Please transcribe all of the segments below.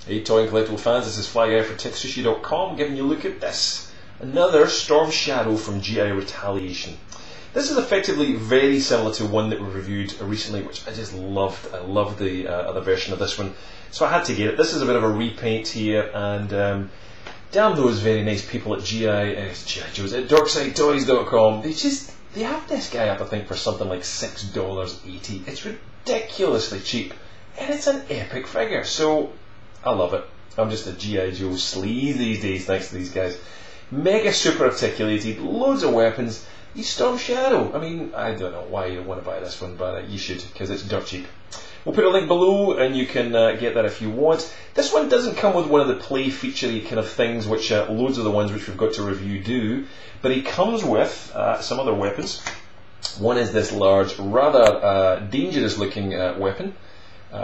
Hey toy and collectible fans, this is Fly Guy for TekSushi.com giving you a look at this. Another Storm Shadow from GI Retaliation. This is effectively very similar to one that we reviewed recently, which I just loved. I loved the other version of this one, so I had to get it. This is a bit of a repaint here, and damn those very nice people at GI Joe's at DarksideToys.com. They have this guy up, I think, for something like $6.80. It's ridiculously cheap, and it's an epic figure. So I love it. I'm just a G.I. Joe sleaze these days thanks to these guys. Mega super articulated, loads of weapons. He's Storm Shadow. I mean, I don't know why you want to buy this one, but you should, because it's dirt cheap. We'll put a link below and you can get that if you want. This one doesn't come with one of the play feature-y kind of things which loads of the ones which we've got to review do, but he comes with some other weapons. One is this large, rather dangerous looking weapon,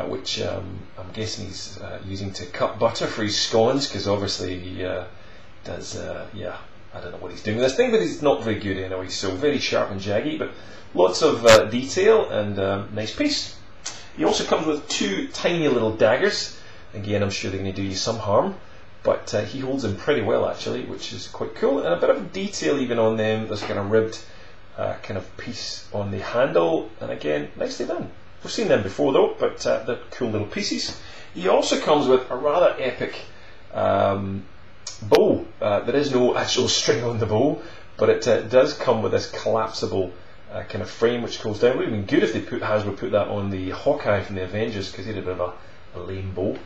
which I'm guessing he's using to cut butter for his scones, because obviously he does, yeah, I don't know what he's doing with this thing, but he's not very good anyway, so very sharp and jaggy, but lots of detail and nice piece. He also comes with two tiny little daggers. Again, I'm sure they're going to do you some harm, but he holds them pretty well actually, which is quite cool, and a bit of detail even on them. There's a kind of ribbed kind of piece on the handle, and again, nicely done. We've seen them before though, but they're cool little pieces. He also comes with a rather epic bow. There is no actual string on the bow, but it does come with this collapsible kind of frame which goes down. It would have been good if they Hasbro put that on the Hawkeye from the Avengers, because he had a bit of a lame bow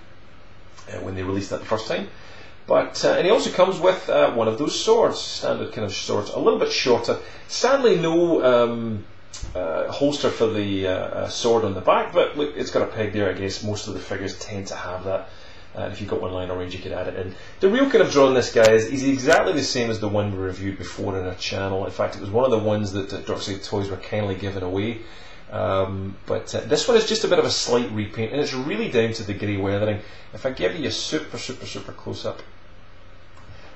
when they released that the first time. But and he also comes with one of those swords, standard kind of swords, a little bit shorter. Sadly, no holster for the sword on the back, but look, it's got a peg there. I guess most of the figures tend to have that. If you've got one lying around, you could add it in. The real kind of draw on this guy is he's exactly the same as the one we reviewed before in our channel. In fact, it was one of the ones that Darkside Toys were kindly giving away. But this one is just a bit of a slight repaint, and it's really down to the grey weathering. If I give you a super close up,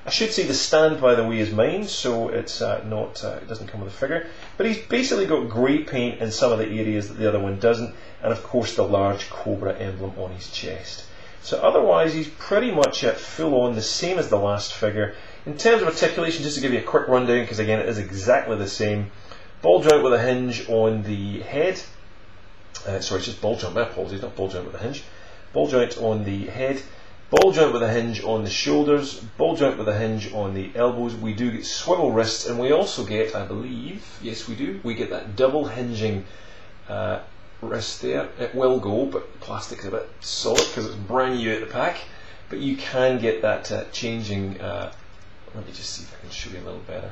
I should say the stand, by the way, is mine, so it's not. It doesn't come with a figure. But he's basically got grey paint in some of the areas that the other one doesn't, and of course the large Cobra emblem on his chest. So otherwise, he's pretty much full on the same as the last figure. In terms of articulation, just to give you a quick rundown, because again it is exactly the same. Ball joint with a hinge on the head. Sorry, it's just ball joint. My apologies, not ball joint with a hinge. Ball joint on the head. Ball joint with a hinge on the shoulders, ball joint with a hinge on the elbows. We do get swivel wrists, and we also get, I believe, yes we do, we get that double hinging wrist there. It will go, but plastic's a bit solid because it's brand new out the pack, but you can get that changing, let me just see if I can show you a little better.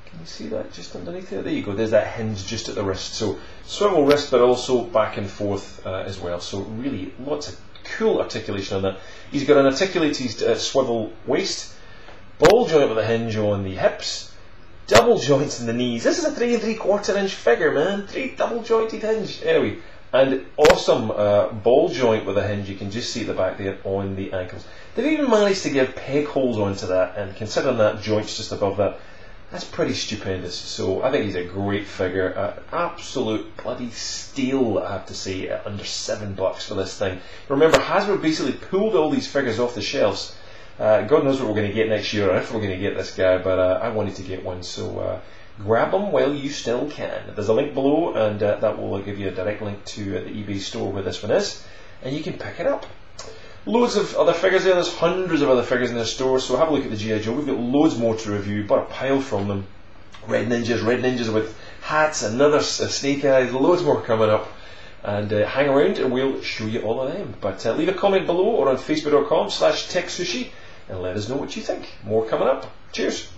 Can you see that just underneath there? There you go, there's that hinge just at the wrist. So swivel wrist, but also back and forth as well. So really lots of cool articulation on that. He's got an articulated swivel waist, ball joint with a hinge on the hips, double joints in the knees. This is a 3 3/4 inch figure, man. 3 double jointed hinge. Anyway, and awesome ball joint with a hinge. You can just see at the back there on the ankles. They've even managed to give peg holes onto that, and considering that joint's just above that, that's pretty stupendous. So I think he's a great figure. Absolute bloody steal, I have to say, at under $7 for this thing. Remember, Hasbro basically pulled all these figures off the shelves. God knows what we're going to get next year, or if we're going to get this guy, but I wanted to get one, so grab them while you still can. There's a link below, and that will give you a direct link to the eBay store where this one is, and you can pick it up. Loads of other figures there. There's hundreds of other figures in the store, so have a look at the G.I. Joe. We've got loads more to review, but a pile from them. Red ninjas with hats, another snake eyes, loads more coming up. And hang around and we'll show you all of them. But leave a comment below or on facebook.com/TekSushi and let us know what you think. More coming up. Cheers.